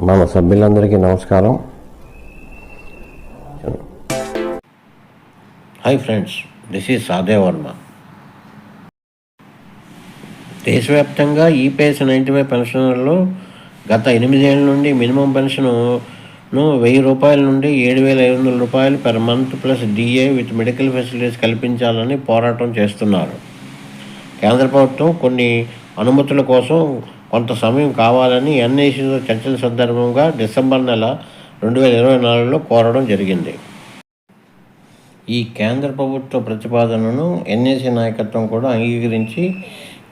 మన సభ్యులందరికీ నమస్కారం. Hi friends, this is Sade Varma. దేశవ్యాప్తంగా ఈపీఎస్ 95 పెన్షనర్లు గత 8 ఏళ్ళ నుండి మినిమం పెన్షన్ను 1000 రూపాయల నుండి 7,500 రూపాయలు per month plus DA with medical facilities కల్పించాలని పోరాటం చేస్తున్నారు. కేంద్ర ప్రభుత్వం కొన్ని అనుమతుల కోసం కొంత సమయం కావాలని ఎన్ఐసితో చర్చల సందర్భంగా డిసెంబర్ నెల 2024లో కోరడం జరిగింది. ఈ కేంద్ర ప్రభుత్వ ప్రతిపాదనను ఎన్ఐసి నాయకత్వం కూడా అంగీకరించి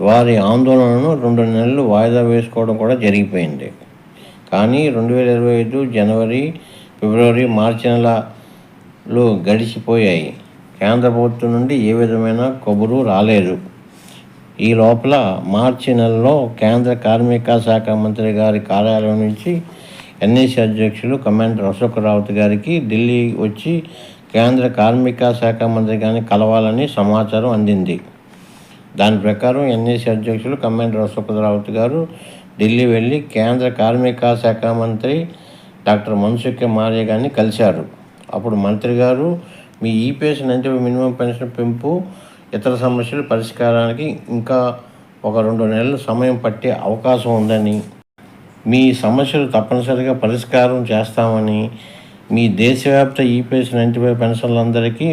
వారి ఆందోళనను 2 నెలలు వాయిదా వేసుకోవడం కూడా జరిగిపోయింది. కానీ 2025 జనవరి, ఫిబ్రవరి, మార్చి నెలలు గడిచిపోయాయి. కేంద్ర ప్రభుత్వం నుండి ఏ విధమైన కబురు రాలేదు. ఈ లోపల మార్చి నెలలో కేంద్ర కార్మిక శాఖ మంత్రి గారి కార్యాలయం నుంచి ఎన్ఐసి అధ్యక్షులు కమాండర్ అశోక్ రావత్ గారికి ఢిల్లీ వచ్చి కేంద్ర కార్మిక శాఖ మంత్రి గారిని కలవాలని సమాచారం అందింది. దాని ప్రకారం ఎన్ఐసి అధ్యక్షులు కమాండర్ అశోక్ రావత్ గారు ఢిల్లీ వెళ్ళి కేంద్ర కార్మిక శాఖ మంత్రి డాక్టర్ మన్సుఖ్ మాండవియా గారిని కలిశారు. అప్పుడు మంత్రి గారు, మీ ఈపీఎస్ 95 మినిమం పెన్షన్ పెంపు ఇతర సమస్యల పరిష్కారానికి ఇంకా ఒక 2 నెలలు సమయం పట్టే అవకాశం ఉందని, మీ సమస్యలు తప్పనిసరిగా పరిష్కారం చేస్తామని, మీ దేశవ్యాప్త ఈపీఎస్ 95 పెన్షన్లందరికీ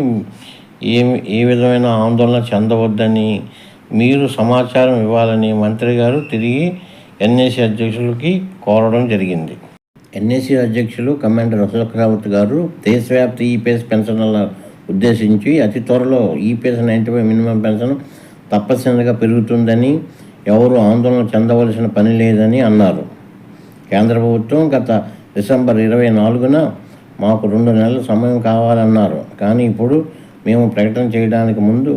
ఏ విధమైన ఆందోళన చెందవద్దని మీరు సమాచారం ఇవ్వాలని మంత్రి గారు తిరిగి ఎన్ఐసి అధ్యక్షులకి కోరడం జరిగింది. ఎన్ఐసి అధ్యక్షులు కమాండర్ అశోక్ రావత్ గారు దేశవ్యాప్త ఈపీఎస్ పెన్షన్ల ఉద్దేశించి అతి త్వరలో ఈపీఎస్ 95 మినిమం పెన్షన్ తప్పనిసరిగా పెరుగుతుందని, ఎవరు ఆందోళన చెందవలసిన పని లేదని అన్నారు. కేంద్ర ప్రభుత్వం గత డిసెంబర్ 24న మాకు 2 నెలల సమయం కావాలన్నారు. కానీ ఇప్పుడు మేము ప్రకటన చేయడానికి ముందు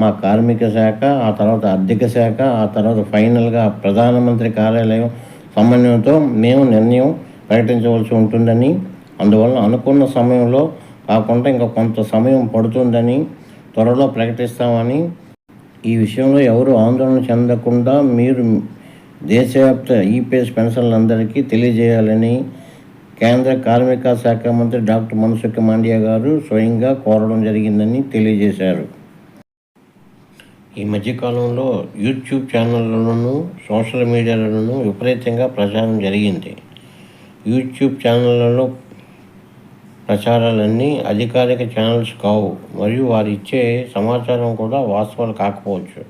మా కార్మిక శాఖ, ఆ తర్వాత ఆర్థిక శాఖ, ఆ తర్వాత ఫైనల్గా ప్రధానమంత్రి కార్యాలయం సమన్వయంతో మేము నిర్ణయం ప్రకటించవలసి ఉంటుందని, అందువల్ల అనుకున్న సమయంలో కాకుండా ఇంకా కొంత సమయం పడుతుందని, త్వరలో ప్రకటిస్తామని, ఈ విషయంలో ఎవరు ఆందోళన చెందకుండా మీరు దేశవ్యాప్త ఈపీఎస్ పెన్షన్లందరికీ తెలియజేయాలని కేంద్ర కార్మిక శాఖ మంత్రి డాక్టర్ మన్సుఖ్ మాండవియా గారు స్వయంగా కోరడం జరిగిందని తెలియజేశారు. ఈ మధ్యకాలంలో యూట్యూబ్ ఛానళ్లలోనూ సోషల్ మీడియాలోనూ విపరీతంగా ప్రచారం జరిగింది. యూట్యూబ్ ఛానళ్లలో ప్రచారాలన్నీ అధికారిక ఛానల్స్ కావు మరియు వారు ఇచ్చే సమాచారం కూడా వాస్తవాలు కాకపోవచ్చు.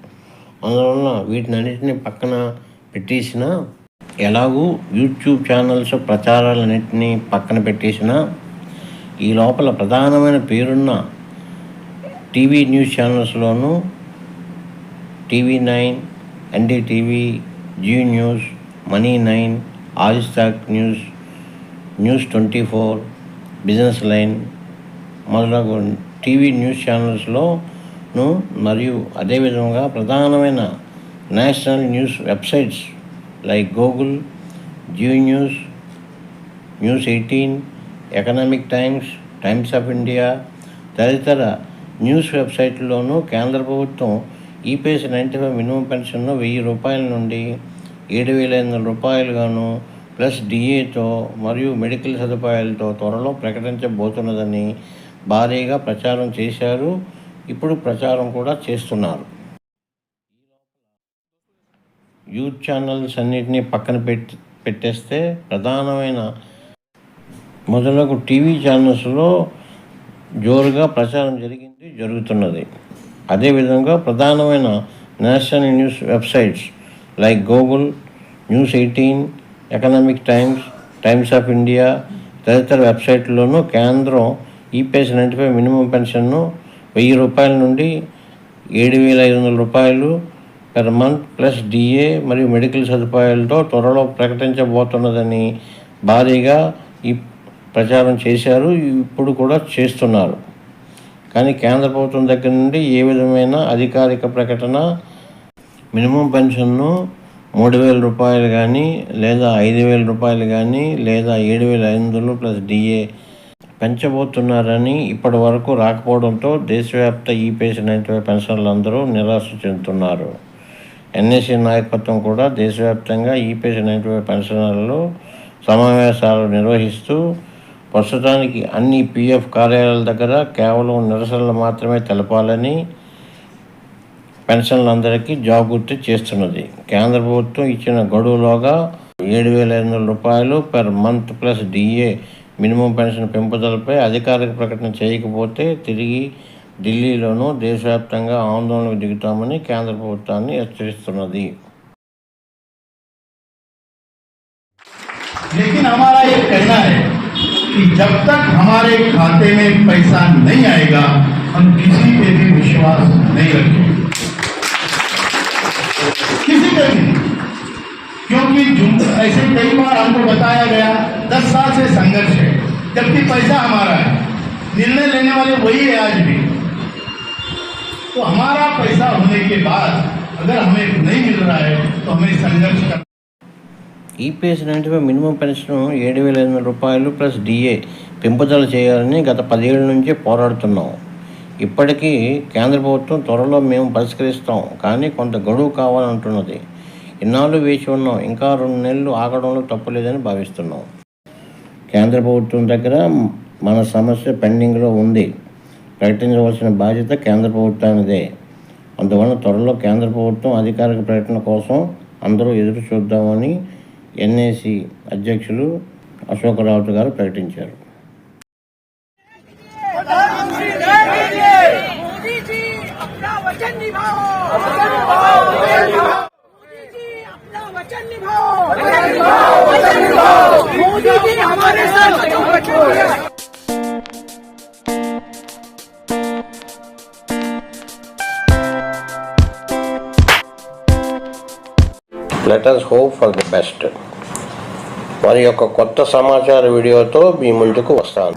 అందువలన వీటినన్నింటినీ పక్కన పెట్టేసినా, ఎలాగూ యూట్యూబ్ ఛానల్స్ ప్రచారాలన్నింటినీ పక్కన పెట్టేసినా, ఈ లోపల ప్రధానమైన పేరున్న టీవీ న్యూస్ ఛానల్స్లోనూ TV9, NDTV, Zee news, money 9, Aaj Tak news, news 24, business line మొదలగు టీవీ న్యూస్ ఛానల్స్లోను మరియు అదేవిధంగా ప్రధానమైన national news websites like Google, Zee news, news 18, economic times, times of India తదితర న్యూస్ వెబ్సైట్లలోనూ కేంద్ర ప్రభుత్వం ఈపీఎస్ 95 మినిమం పెన్షన్ను 1000 రూపాయల నుండి 7,500 రూపాయలుగాను ప్లస్ డిఏతో మరియు మెడికల్ సదుపాయాలతో త్వరలో ప్రకటించబోతున్నదని భారీగా ప్రచారం చేశారు. ఇప్పుడు ప్రచారం కూడా చేస్తున్నారు. యూత్ ఛానల్స్ అన్నిటినీ పక్కన పెట్టేస్తే ప్రధానమైన మొదలగు టీవీ ఛానల్స్లో జోరుగా ప్రచారం జరుగుతున్నది. అదేవిధంగా ప్రధానమైన national news websites like Google, news 18, economic times, times of India తదితర వెబ్సైట్లలోనూ కేంద్రం ఈపీఎస్ 95 మినిమం పెన్షన్ను 1000 రూపాయల నుండి 7,500 రూపాయలు పెర్ మంత్ ప్లస్ డిఏ మరియు మెడికల్ సదుపాయాలతో త్వరలో ప్రకటించబోతున్నదని భారీగా ఈ ప్రచారం చేశారు. ఇప్పుడు కూడా చేస్తున్నారు. కానీ కేంద్ర ప్రభుత్వం దగ్గర నుండి ఏ విధమైన అధికారిక ప్రకటన మినిమం పెన్షన్ను 3,000 రూపాయలు కానీ లేదా 5,000 రూపాయలు కానీ లేదా 7,500 ప్లస్ డిఏ పెంచబోతున్నారని ఇప్పటి వరకు రాకపోవడంతో దేశవ్యాప్త ఈపీఎస్ 95 పెన్షన్లందరూ నిరాశ చెందుతున్నారు. ఎన్ఐసి నాయకత్వం కూడా దేశవ్యాప్తంగా ఈపీఎస్ 95 పెన్షనర్లు సమావేశాలు నిర్వహిస్తూ ప్రస్తుతానికి అన్ని PF కార్యాలయాల దగ్గర కేవలం నిరసనలు మాత్రమే తెలపాలని పెన్షన్లందరికీ జాగృతి చేస్తున్నది. కేంద్ర ప్రభుత్వం ఇచ్చిన గడువులోగా 7,500 రూపాయలు per month plus DA minimum pension పెంపుదలపై అధికారిక ప్రకటన చేయకపోతే తిరిగి ఢిల్లీలోనూ దేశవ్యాప్తంగా ఆందోళనకు దిగుతామని కేంద్ర ప్రభుత్వాన్ని హెచ్చరిస్తున్నది. लेकिन हमारा ये कहना है कि जब तक हमारे खाते में पैसा नहीं आएगा हम किसी पे भी विश्वास नहीं रखेंगे, किसी पे भी। क्योंकि ऐसे कई बार हमको बताया गया 10 साल से संघर्ष है, जबकि पैसा हमारा है, निर्णय लेने वाले वही है आज भी। तो हमारा पैसा होने के बाद अगर हमें नहीं मिल रहा है तो हमें संघर्ष कर EPS 95 మినిమం పెన్షన్ 7,500 రూపాయలు ప్లస్ DA పెంపుదల చేయాలని గత 10 ఏళ్ల నుంచి పోరాడుతున్నాం. ఇప్పటికీ కేంద్ర ప్రభుత్వం త్వరలో మేము పరిష్కరిస్తాం, కానీ కొంత గడువు కావాలంటున్నది. ఇన్నాళ్ళు వేచి ఉన్నాం, ఇంకా 2 నెలలు ఆగడంలో తప్పులేదని భావిస్తున్నాం. కేంద్ర ప్రభుత్వం దగ్గర మన సమస్య పెండింగ్లో ఉంది. ప్రకటించవలసిన బాధ్యత కేంద్ర ప్రభుత్వానిదే. అందువలన త్వరలో కేంద్ర ప్రభుత్వం అధికారిక ప్రకటన కోసం అందరూ ఎదురు చూద్దామని NAC అధ్యక్షులు అశోక్ రావత్ గారు ప్రకటించారు. Let us hope for the best. మరి యొక్క కొత్త సమాచార వీడియోతో మీ ముందుకు వస్తాను.